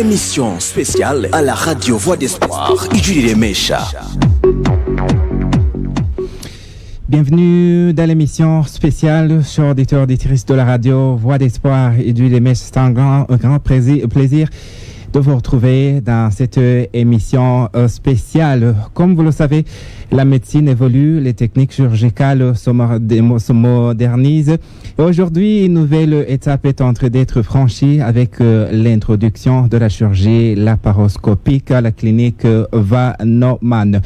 Émission spéciale à la radio Voix d'Espoir. Idjulile Mesha. Bienvenue dans l'émission spéciale, chers auditeurs, auditrices de la radio Voix d'Espoir. Idjulile Mesha, c'est un grand plaisir de vous retrouver dans cette émission spéciale. Comme vous le savez, la médecine évolue, les techniques chirurgicales se modernisent. Et aujourd'hui, une nouvelle étape est en train d'être franchie avec l'introduction de la chirurgie laparoscopique à la clinique Vanoman.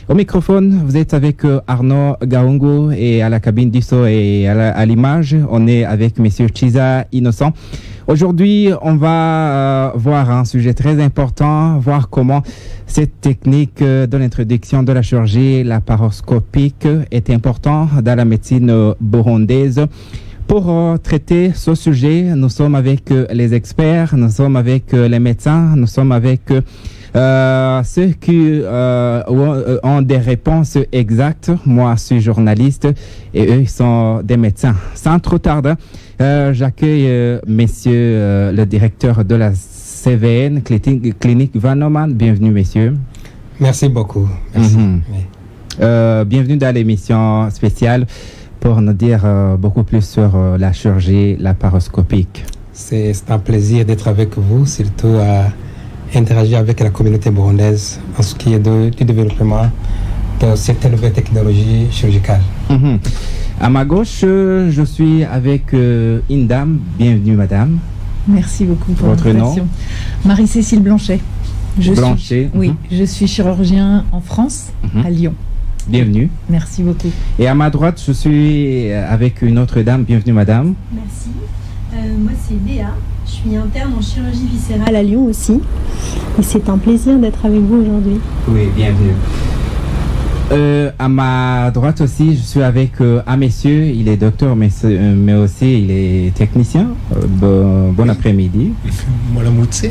Au microphone, vous êtes avec Arnaud Gaungo et à la cabine du son et à l'image, on est avec Monsieur Chiza Innocent. Aujourd'hui, on va voir un sujet très important, voir comment cette technique de l'introduction de la chirurgie laparoscopique est importante dans la médecine burundaise. Pour traiter ce sujet, nous sommes avec les experts, nous sommes avec les médecins, nous sommes avec ceux qui ont des réponses exactes. Moi, je suis journaliste et eux, ils sont des médecins. Sans trop tarder, j'accueille messieurs le directeur de la CVN, clinique Vanoman. Bienvenue, messieurs. Merci beaucoup. Merci. Bienvenue dans l'émission spéciale pour nous dire beaucoup plus sur la chirurgie laparoscopique. C'est un plaisir d'être avec vous, surtout à interagir avec la communauté burundaise en ce qui est du développement de cette nouvelle technologie chirurgicale. À ma gauche, je suis avec une dame. Bienvenue, madame. Merci beaucoup pour votre l'invitation. Nom? Marie-Cécile Blanchet. Blanchet. Je suis chirurgien en France, à Lyon. Bienvenue. Merci beaucoup. Et à ma droite, je suis avec une autre dame. Bienvenue, madame. Merci. Moi, c'est Léa. Je suis interne en chirurgie viscérale à Lyon aussi. Et c'est un plaisir d'être avec vous aujourd'hui. Oui, bienvenue. À ma droite aussi, je suis avec un monsieur. Il est docteur, mais aussi il est technicien. Bon après-midi. Moi, la Moutse,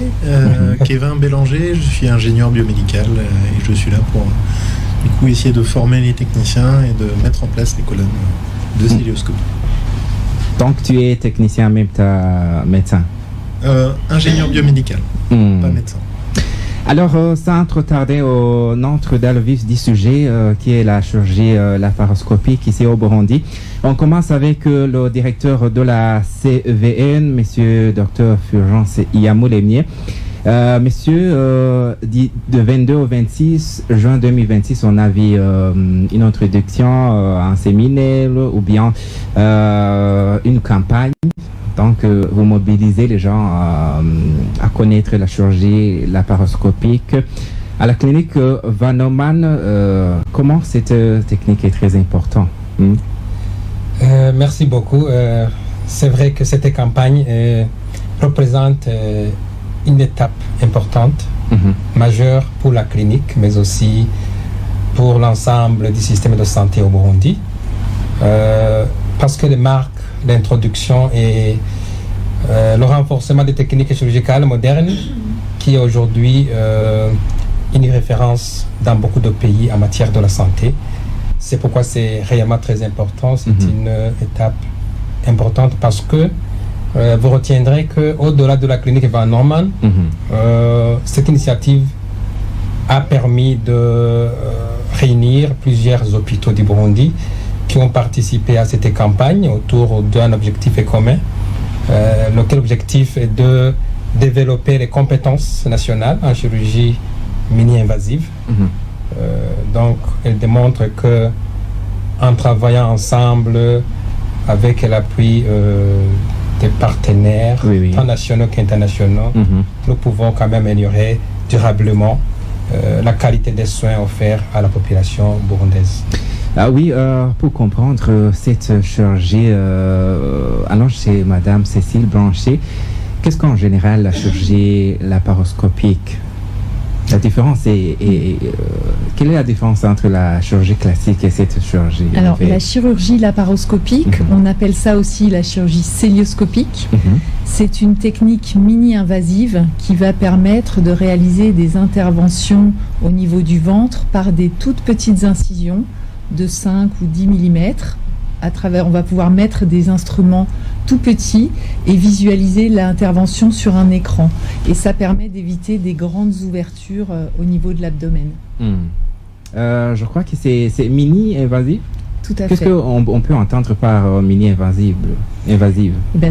Kevin Bélanger. Je suis ingénieur biomédical et je suis là pour du coup essayer de former les techniciens et de mettre en place les colonnes de cilioscopie. Donc tu es technicien, même médecin. Ingénieur biomédical, pas médecin. Alors, sans trop tarder, on entre dans le vif du sujet qui est la chirurgie laparoscopique ici au Burundi. On commence avec le directeur de la CVN, monsieur Dr Fulgence Iyamoulemie. Monsieur, de 22 au 26 juin 2026, on a vu une introduction, un séminaire ou bien une campagne. Donc, vous mobilisez les gens à connaître la chirurgie laparoscopique. À la clinique Vanoman, comment cette technique est très importante? Merci beaucoup. C'est vrai que cette campagne représente une étape importante, majeure pour la clinique, mais aussi pour l'ensemble du système de santé au Burundi. Parce que les marques l'introduction et le renforcement des techniques chirurgicales modernes qui est aujourd'hui une référence dans beaucoup de pays en matière de la santé. C'est pourquoi c'est réellement très important. C'est une étape importante parce que vous retiendrez qu'au-delà de la clinique Vanoman, cette initiative a permis de réunir plusieurs hôpitaux du Burundi qui ont participé à cette campagne autour d'un objectif commun, lequel objectif est de développer les compétences nationales en chirurgie mini-invasive. Donc, elle démontre que en travaillant ensemble avec l'appui des partenaires, tant nationaux qu'internationaux, nous pouvons quand même améliorer durablement la qualité des soins offerts à la population burundaise. Ah oui, pour comprendre cette chirurgie, allons chez Madame Cécile Blanchet. Qu'est-ce qu'en général la chirurgie laparoscopique? La différence est quelle est la différence entre la chirurgie classique et cette chirurgie? Alors, la chirurgie laparoscopique, on appelle ça aussi la chirurgie cœlioscopique. C'est une technique mini-invasive qui va permettre de réaliser des interventions au niveau du ventre par des toutes petites incisions de 5 ou 10 mm. On va pouvoir mettre des instruments tout petit et visualiser l'intervention sur un écran. Et ça permet d'éviter des grandes ouvertures au niveau de l'abdomen. Je crois que c'est mini-invasif. Tout à Qu'est-ce fait. qu'on peut entendre par mini-invasive?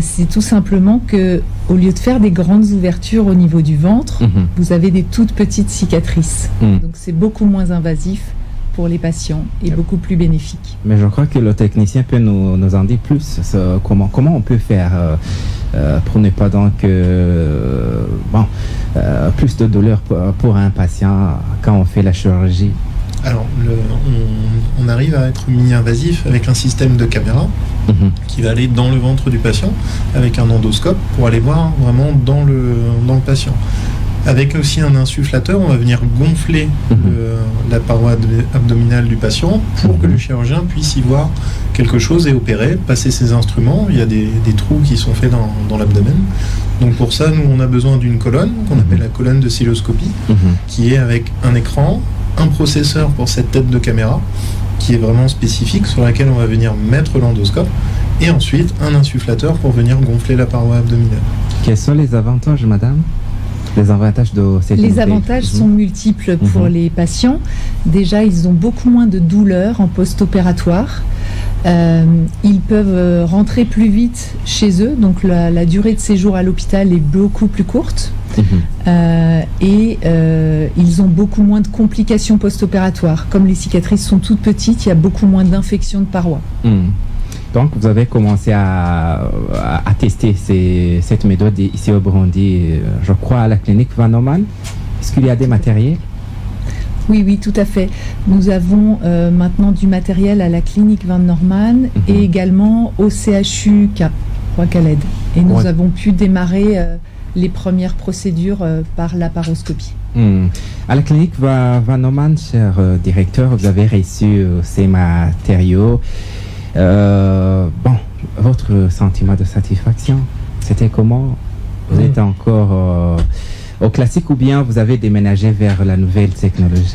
C'est tout simplement que, au lieu de faire des grandes ouvertures au niveau du ventre, vous avez des toutes petites cicatrices. Donc c'est beaucoup moins invasif pour les patients et beaucoup plus bénéfique. Mais je crois que le technicien peut nous en dire plus. Comment on peut faire pour ne pas donc plus de douleur pour un patient quand on fait la chirurgie? Alors, on arrive à être mini-invasif avec un système de caméra qui va aller dans le ventre du patient avec un endoscope pour aller voir vraiment dans le patient. Avec aussi un insufflateur, on va venir gonfler la paroi abdominale du patient pour que le chirurgien puisse y voir quelque chose et opérer, passer ses instruments. Il y a des trous qui sont faits dans l'abdomen. Donc pour ça, nous, on a besoin d'une colonne qu'on appelle la colonne de célioscopie, qui est avec un écran, un processeur pour cette tête de caméra, qui est vraiment spécifique, sur laquelle on va venir mettre l'endoscope, et ensuite un insufflateur pour venir gonfler la paroi abdominale. Quels sont les avantages, madame? Les avantages de cette Les unité? avantages sont multiples pour les patients. Déjà, ils ont beaucoup moins de douleur en post-opératoire. Ils peuvent rentrer plus vite chez eux, donc la durée de séjour à l'hôpital est beaucoup plus courte. Et ils ont beaucoup moins de complications post-opératoires. Comme les cicatrices sont toutes petites, il y a beaucoup moins d'infections de parois. Donc, vous avez commencé à tester cette méthode ici au Burundi, je crois, à la clinique Van Norman. Est-ce qu'il y a des matériels? Oui, tout à fait. Nous avons maintenant du matériel à la clinique Van Norman et également au CHU Roi-Caled. Et nous avons pu démarrer les premières procédures par laparoscopie. À la clinique Van Norman, cher directeur, vous avez reçu ces matériaux. Votre sentiment de satisfaction, c'était comment? Vous êtes encore au classique ou bien vous avez déménagé vers la nouvelle technologie?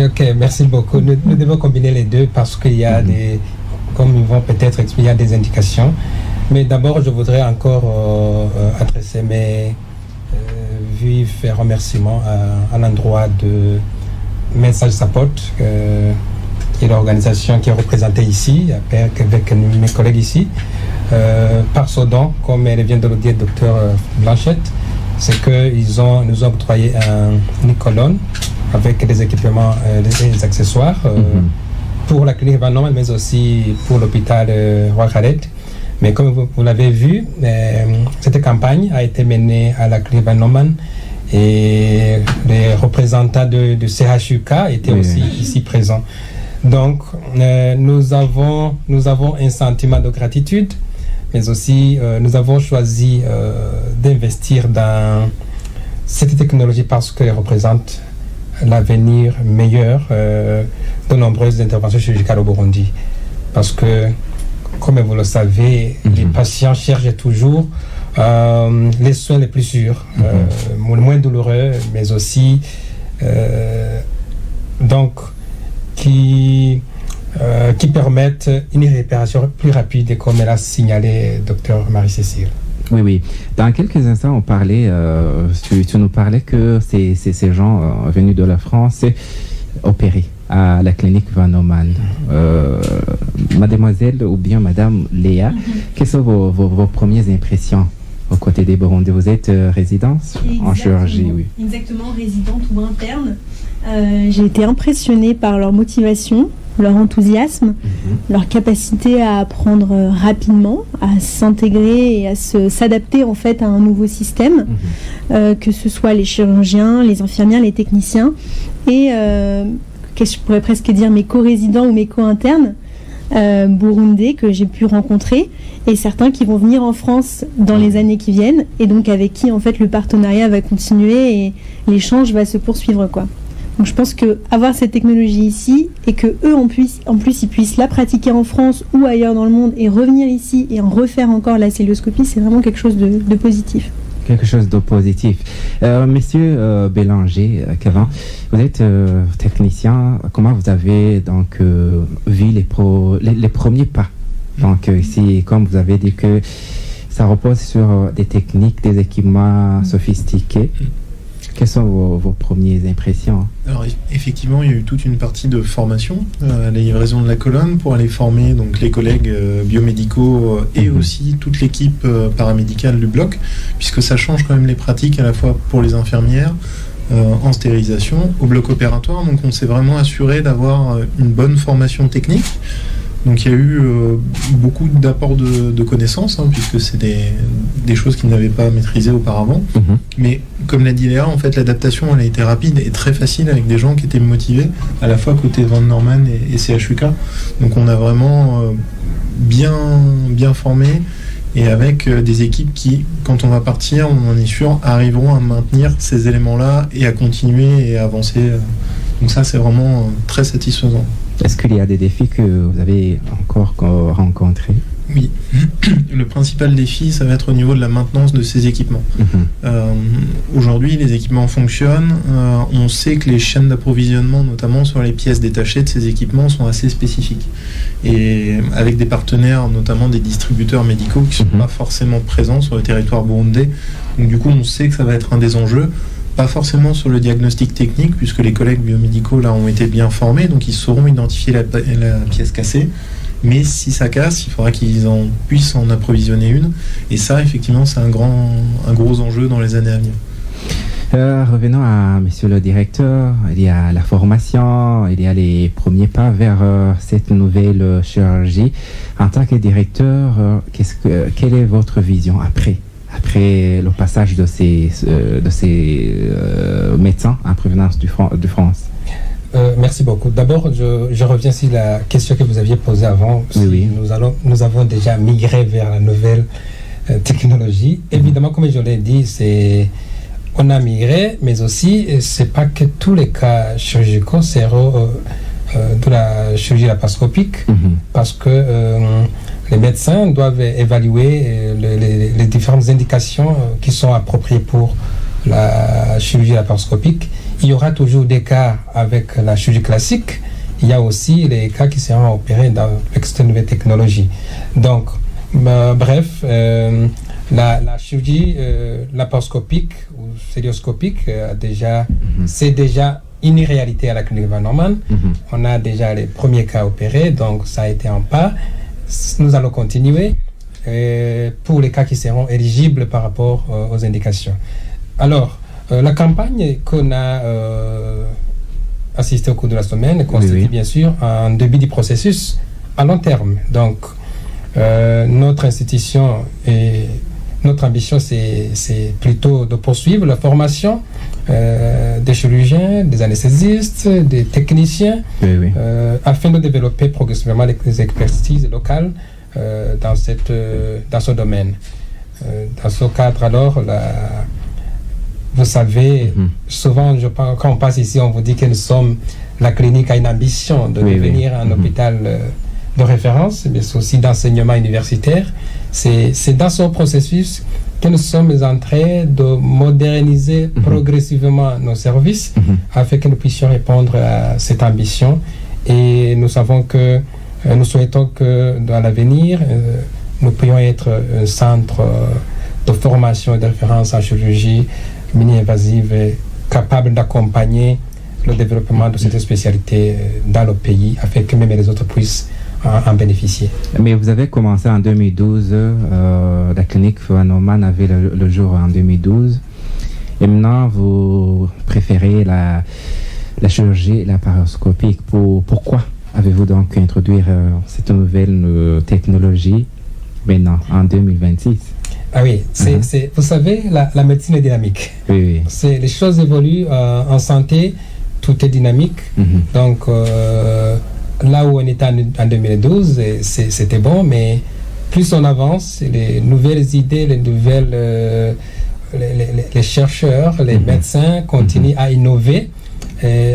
Ok, merci beaucoup. Nous devons combiner les deux parce qu'il y a comme ils vont peut-être expliquer, il y a des indications. Mais d'abord, je voudrais encore adresser mes vifs remerciements à l'endroit de Message Support, qui est l'organisation qui est représentée ici, avec mes collègues ici, par Sodan, comme elle vient de le dire, docteur Blanchette, c'est qu'ils nous ont octroyé une colonne avec des équipements, des accessoires pour la clinique Van Norman, mais aussi pour l'hôpital Roi-Caled. Mais comme vous l'avez vu, cette campagne a été menée à la clinique Van Norman et les représentants de CHUK étaient aussi ici présents. Donc, nous avons un sentiment de gratitude, mais aussi nous avons choisi d'investir dans cette technologie parce qu'elle représente l'avenir meilleur de nombreuses interventions chirurgicales au Burundi. Parce que, comme vous le savez, les patients cherchent toujours les soins les plus sûrs, moins douloureux, mais aussi qui permettent une réparation plus rapide, comme elle a signalé Dr Marie-Cécile. Oui. Dans quelques instants, on parlait, tu nous parlais que ces gens venus de la France opérés à la clinique Van Norman. Mademoiselle ou bien Madame Léa, quelles sont vos premières impressions aux côtés des Burundais? Vous êtes résidente en chirurgie, oui. Exactement, résidente ou interne. J'ai été impressionnée par leur motivation, leur enthousiasme, leur capacité à apprendre rapidement, à s'intégrer et à s'adapter en fait à un nouveau système, que ce soit les chirurgiens, les infirmières, les techniciens et je pourrais presque dire mes co-résidents ou mes co-internes burundais que j'ai pu rencontrer et certains qui vont venir en France dans les années qui viennent et donc avec qui en fait le partenariat va continuer et l'échange va se poursuivre quoi. Donc je pense que avoir cette technologie ici et que eux en plus ils puissent la pratiquer en France ou ailleurs dans le monde et revenir ici et en refaire encore la célioscopie, c'est vraiment quelque chose de positif. Quelque chose de positif. Monsieur Bélanger, Kevin, vous êtes technicien. Comment vous avez donc vu les premiers pas? Donc ici, comme vous avez dit que ça repose sur des techniques, des équipements sophistiqués. Quelles sont vos premières impressions? Alors effectivement, il y a eu toute une partie de formation à la livraison de la colonne pour aller former donc les collègues biomédicaux et aussi toute l'équipe paramédicale du bloc, puisque ça change quand même les pratiques à la fois pour les infirmières en stérilisation au bloc opératoire. Donc on s'est vraiment assuré d'avoir une bonne formation technique. Donc il y a eu beaucoup d'apports de connaissances, puisque c'est des choses qu'ils n'avaient pas maîtrisées auparavant. Mais comme l'a dit Léa, en fait l'adaptation elle a été rapide et très facile avec des gens qui étaient motivés, à la fois côté Van Norman et CHUK. Donc on a vraiment bien formé et avec des équipes qui, quand on va partir, on en est sûr, arriveront à maintenir ces éléments-là et à continuer et à avancer. Donc ça c'est vraiment très satisfaisant. Est-ce qu'il y a des défis que vous avez encore rencontrés? Oui. Le principal défi, ça va être au niveau de la maintenance de ces équipements. Aujourd'hui, les équipements fonctionnent. On sait que les chaînes d'approvisionnement, notamment sur les pièces détachées de ces équipements, sont assez spécifiques. Et avec des partenaires, notamment des distributeurs médicaux qui ne sont pas forcément présents sur le territoire burundais. Donc du coup, on sait que ça va être un des enjeux. Pas forcément sur le diagnostic technique, puisque les collègues biomédicaux là ont été bien formés, donc ils sauront identifier la pièce cassée. Mais si ça casse, il faudra qu'ils puissent en approvisionner une. Et ça, effectivement, c'est un gros enjeu dans les années à venir. Revenons à monsieur le directeur. Il y a la formation, il y a les premiers pas vers cette nouvelle chirurgie. En tant que directeur, quelle est votre vision après le passage de ces médecins en provenance de France? Merci beaucoup. D'abord, je reviens sur la question que vous aviez posée avant. Oui. Nous avons déjà migré vers la nouvelle technologie. Évidemment, comme je l'ai dit, on a migré, mais aussi, c'est pas que tous les cas chirurgicaux seront de la chirurgie laparoscopique, parce que les médecins doivent évaluer les différentes indications qui sont appropriées pour la chirurgie laparoscopique. Il y aura toujours des cas avec la chirurgie classique. Il y a aussi les cas qui seront opérés avec cette nouvelle technologie. Donc, bref, la chirurgie laparoscopique ou célioscopique c'est déjà une réalité à la clinique Van Norman. On a déjà les premiers cas opérés, donc ça a été un pas. Nous allons continuer pour les cas qui seront éligibles par rapport aux indications. Alors, la campagne qu'on a assistée au cours de la semaine constitue bien sûr un début du processus à long terme. Donc, notre institution et notre ambition, c'est plutôt de poursuivre la formation des chirurgiens, des anesthésistes, des techniciens, afin de développer progressivement les expertises locales dans ce domaine. Dans ce cadre, alors, vous savez, souvent, quand on passe ici, on vous dit que nous sommes, la clinique a une ambition de devenir un hôpital de référence, mais aussi d'enseignement universitaire. C'est dans ce processus que nous sommes en train de moderniser progressivement nos services afin que nous puissions répondre à cette ambition. Et nous savons que nous souhaitons que dans l'avenir, nous puissions être un centre de formation et de référence en chirurgie mini-invasive capable d'accompagner le développement de cette spécialité dans le pays afin que même les autres puissent en bénéficier. Mais vous avez commencé en 2012, la clinique Van Norman avait le jour en 2012, et maintenant vous préférez la chirurgie laparoscopique. Pourquoi avez-vous donc introduit cette nouvelle technologie maintenant en 2026? Ah oui, vous savez, la médecine est dynamique. Oui. Les choses évoluent en santé, tout est dynamique. Donc, là où on était en 2012, c'était bon, mais plus on avance, les nouvelles idées, les chercheurs, les médecins continuent à innover